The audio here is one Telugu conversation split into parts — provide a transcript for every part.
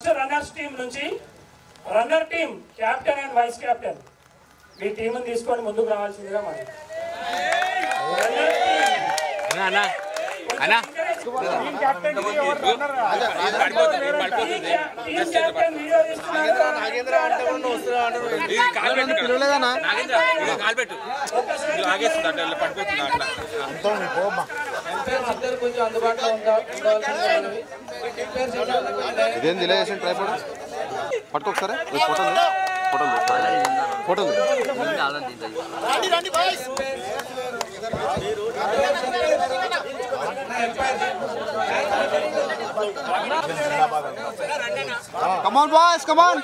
రన్నర్స్ టీం నుంచి runner team captain and vice captain మీ టీంని తీసుకొని ముందుకు రావాల్సిందిగా మరి కొంచెం అందుబాటులో ఇదేం డిలే చేసి ట్రై పట్టుకో ఒకసారి ఫోటోలు కమాన్ బాయ్స్ కమాన్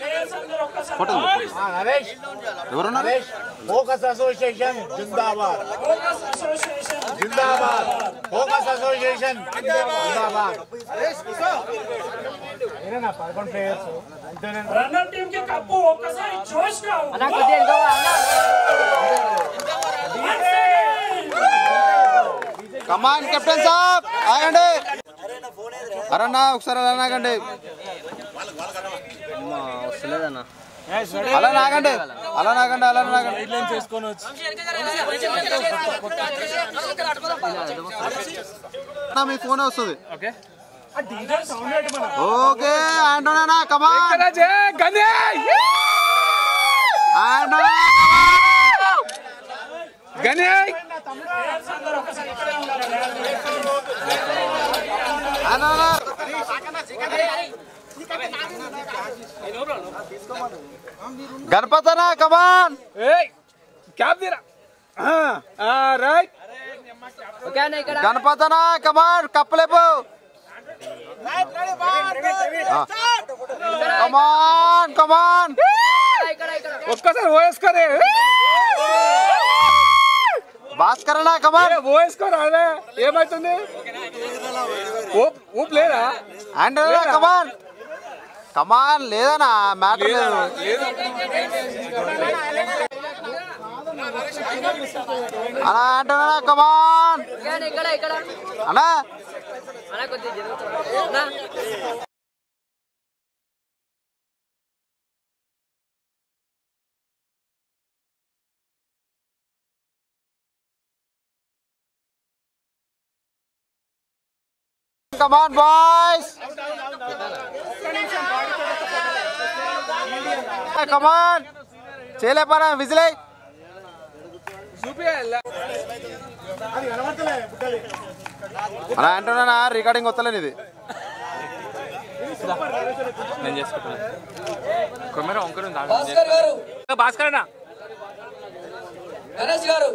ఫోటోలు నరేష్ ఎవరున్నారు ఫోకస్ అసోసియేషన్ జిందాబాద్ జిందాబాద్ ఫోకస్ అసోసియేషన్ జిందాబాద్ ఏనా 11 ప్లేయర్స్ రన్నర్ టీం కి కప్పు ఒక్కసారి జోష్ గా అన్న కొద్దిగా కమాన్ కెప్టెన్ సాబ్ ఆగండి అరన్నా ఒకసారి అలా నాగండి అలా నాగండి మీ ఫోన్ వస్తుంది ఓకే ఆంటోనా కమాన్ గణపతనా కమాన్ గణపతనా కమాన్ కప్పలేపు కమాన్ ఒక్కసారి ఓఎస్కోరే భాస్కరనా కమాన్ ఓఎస్కోరా ఏమైతుంది ఊపు లేదా ఆంటోనా కమాన్ కమాన్ లేదనా మ్యాటర్ లేదు అన్నా ఆంటోనా కమాన్ అన్నా Come on, boys! Come on! Chele para whistle. అలా అంటున్నా రికార్డింగ్ వస్తలేదు ఇది నేను చేసుకుంటాను భాస్కర్ గారు భాస్కర్ అన్న గణేష్ గారు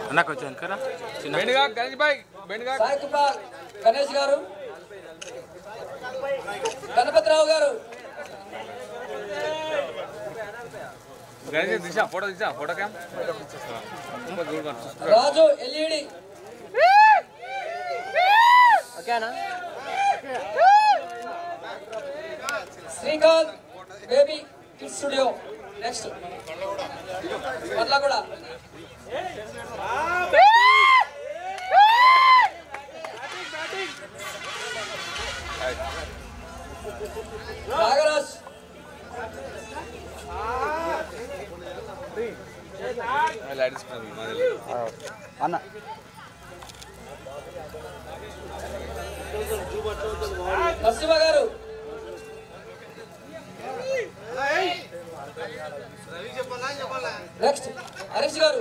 అన్న కొంచెం వెనకరా బెండుగా గణేష్ భాయ్ బెండుగా సాయికుమార్ గణేష్ గారు గణపతిరావు గారు గణేష్ తీసా ఫోటో క్యామ్ రాజు ఎల్ఈడి ఓకేనా Srikanth baby kids studio next అట్లా కూడా నాగరాజ్ అన్న నరసింహ గారు నెక్స్ట్ హరీష్ గారు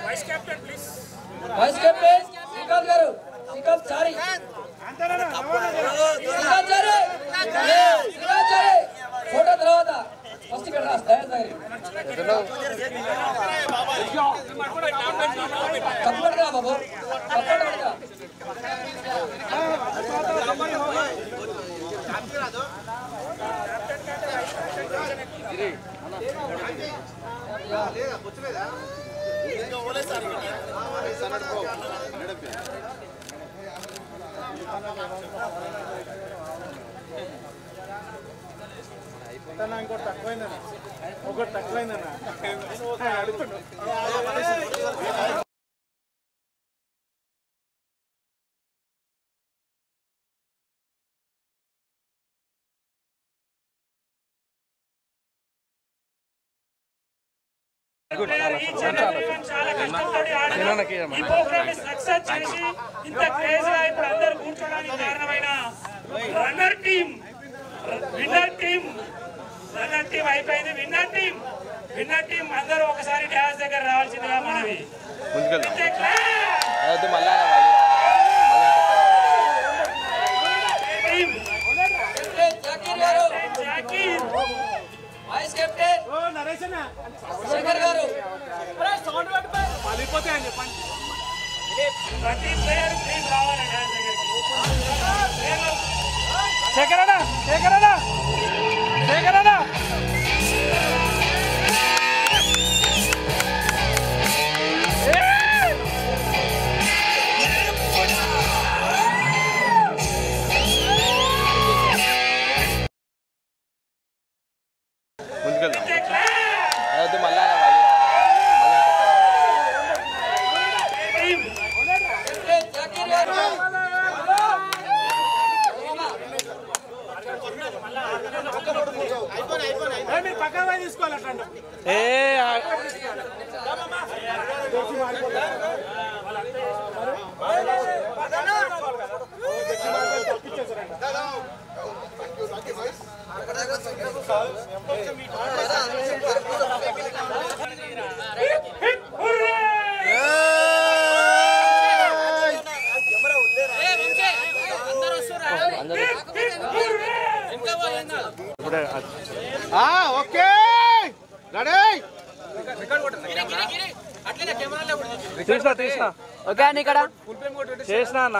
vice captain please vice captain Srikanth గారు శ్రీకాంత్ చారి ఫోటో తర్వాత ఫస్ట్ ఇక్కడ రాస్తా తప్పకుండా బాబు తప్పకుండా ఇంకోటి తక్కువైందన్నా ఒకటి తక్కువైందన్నా అడుగుతున్నా చాలా కష్టంతోటి ఆడారు. ఈ ప్రోగ్రామ్ ని సక్సెస్ చేసి ఇంత క్రేజ్ గా ఇప్పుడు అందరూ కూర్చోడానికి కారణమైన రన్నర్ టీమ్ అయిపోయింది. విన్నర్ టీం అందరూ ఒకసారి డ్యాన్స్ దగ్గర రావాల్సిందిగా మనవి. వైస్ కెప్టెన్ శేఖర్ గారు ప్రతి ప్లేయర్ ప్లీజ్ రావాలి డ్యాన్స్ దగ్గరికి. శేఖరనా ఓకే తీసిన ఓకే అని ఇక్కడ చేసిన అన్న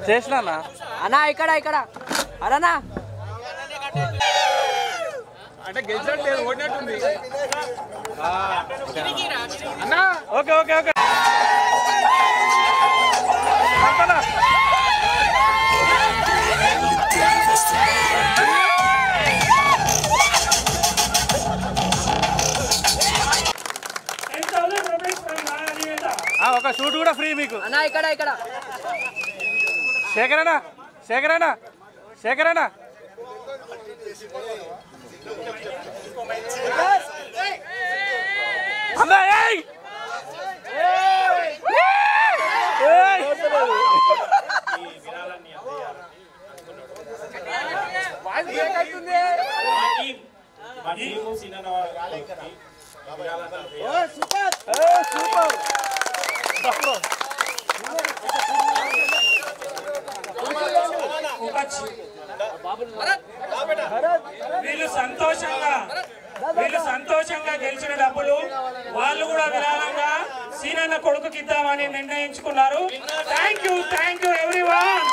చేసిన అన్నా ఇక్కడ అరనా అంటే గెలిచినట్టు ఓడినట్టుంది అన్నా. ఓకే ఓకే ఓకే ఒక షూట్ కూడా ఫ్రీ మీకు. అన్నా ఇక్కడ శేఖరనా అన్నా వీళ్ళు సంతోషంగా గెలిచిన డబ్బులు వాళ్ళు కూడా విరాళంగా సీనన్న కొడుకుకి ఇద్దామని నిర్ణయించుకున్నారు. Thank you everyone.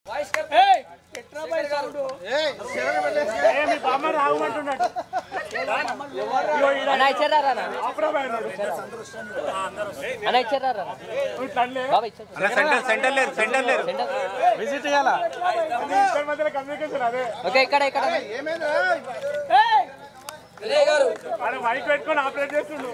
Voice captain ఎట్రా బై సౌండ్ మీ బామ్మ రావమంటున్నాడు అన్న ఇచ్చారా రానా అన్న ఇచ్చారా రానా బాబా ఇచ్చారు సెంటర్ లేరు విజిట్ చేయాలా మధ్యలో కమ్యూనికేషన్ అదే ఓకే ఇక్కడ వినయ్ గారు వాడు మైక్ పెట్టుకొని ఆపరేట్ చేస్తుండు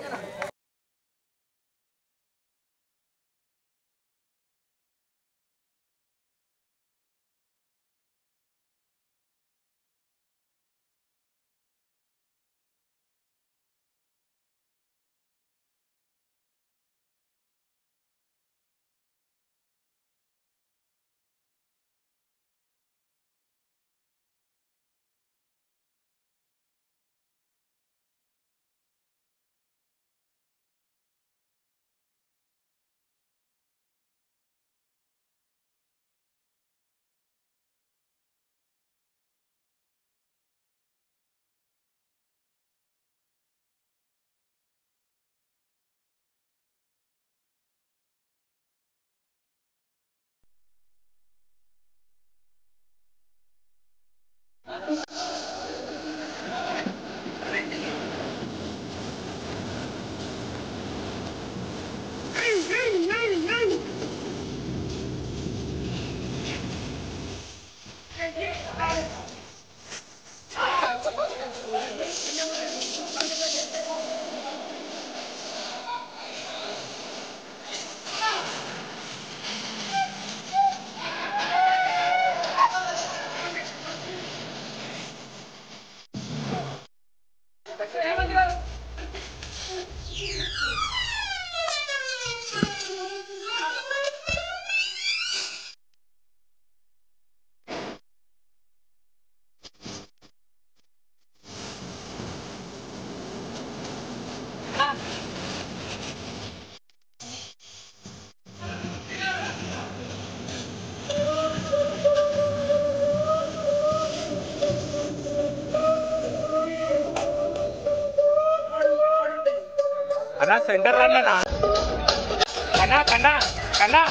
అన్నా సెంటర్ అన్నా కన్నా కన్నా కన్నా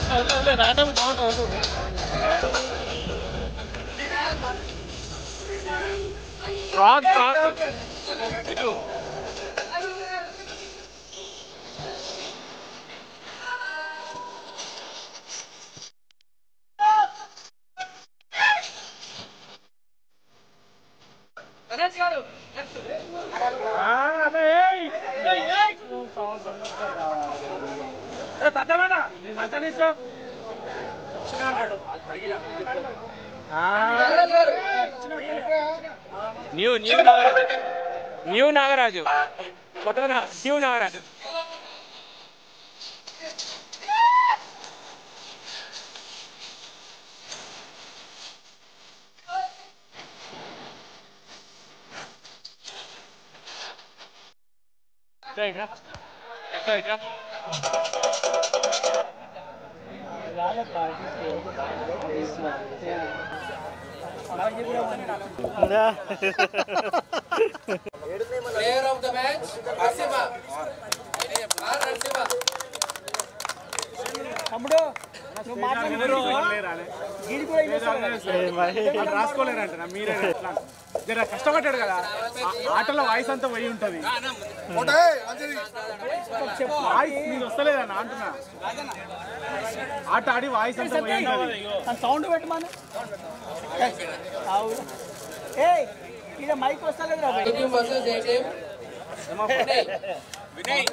న్యూ నాగరాజు కొత్తగా new Nagaraju player of the match Narasimha Narasimha తమ్ముడు నువ్వు రాసుకోలేరంట మీరే జర కష్టపడ్డాడు కదా ఆటలో వాయిస్ అంతా పోయి ఉంటది వాయిస్ నీకు వస్తలేదన్న అంటున్నా ఆట ఆడి వాయిస్ అంతా పోయి ఉంటది సౌండ్ పెట్టమని ఇక మైక్ వస్తలేదు వినయ్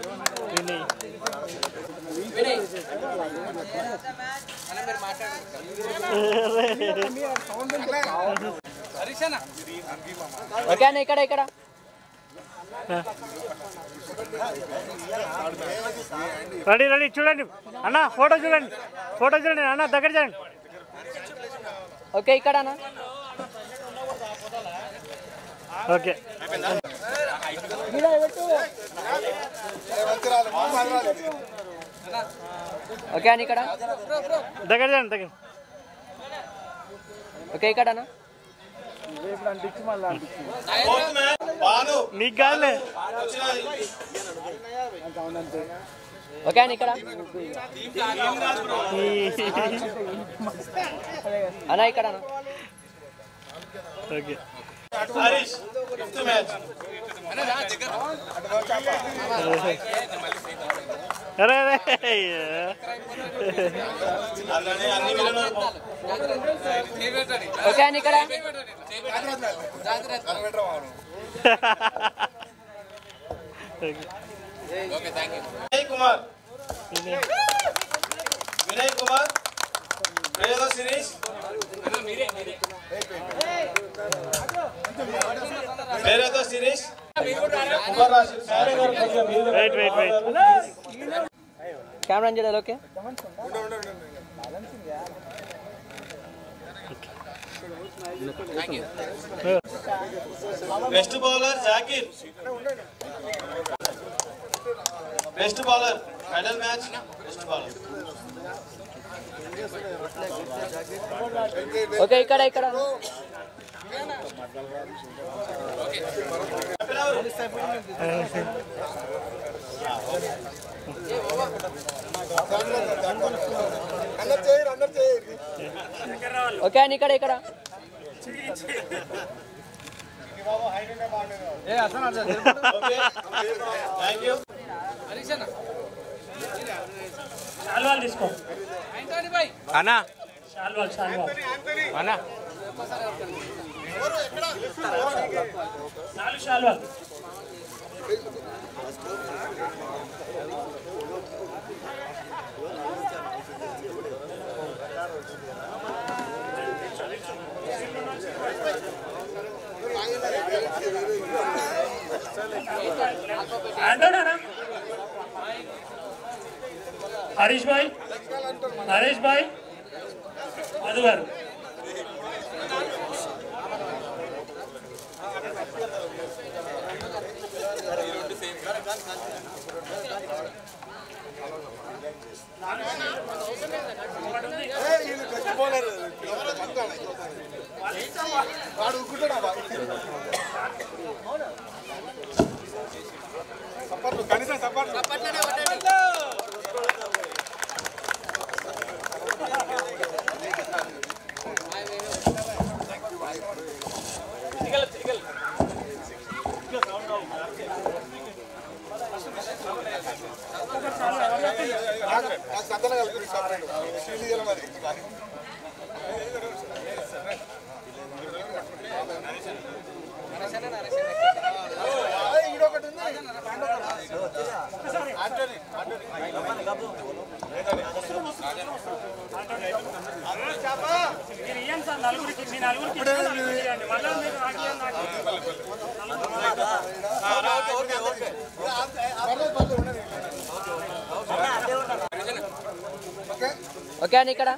ఓకే అన్న ఇక్కడ రెడీ చూడండి అన్న ఫోటో చూడండి అన్న దగ్గర చూడండి ఓకే ఇక్కడ అన్న ఓకే ఓకే అని ఇక్కడ దగ్గర చూడండి ఓకే ఇక్కడ అన్న నీకు కాదులే ఓకే అని ఇక్కడ అన్న ఇక్కడ అన్న ఓకే హరీష్ ఫిఫ్త్ మ్యాచ్ అరే అరే ఓకే అని ఇక్కడ వినయ్ కుమార్ రేదో సిరీష్ రేదో Sirish wait wait wait camera చేయలేదు okay best bowler Zakir best bowler final match best bowler okay ఇక్కడ ఇక్కడ ఓకే అని ఇక్కడ ఇక్కడ థ్యాంక్ యూ శాల్వాలు తీసుకో అన్నా శాల్వాలు అన్నా 4 శాల్వాలు हरीश भाई मधु गाరు కనీసం సపోర్ట్ ఓకే అని ఇక్కడ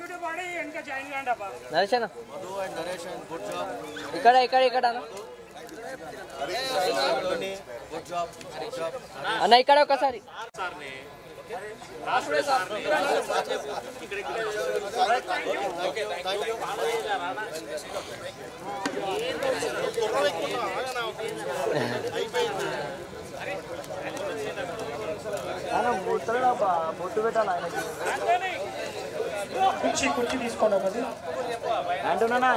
నరేష్ ఇక్కడ ఇక్కడ ఇక్కడ అన్న ఇక్కడ ఒకసారి బొట్టు పెట్టాలి ఆయనకి కుర్చీ తీసుకోండి అంటున్నా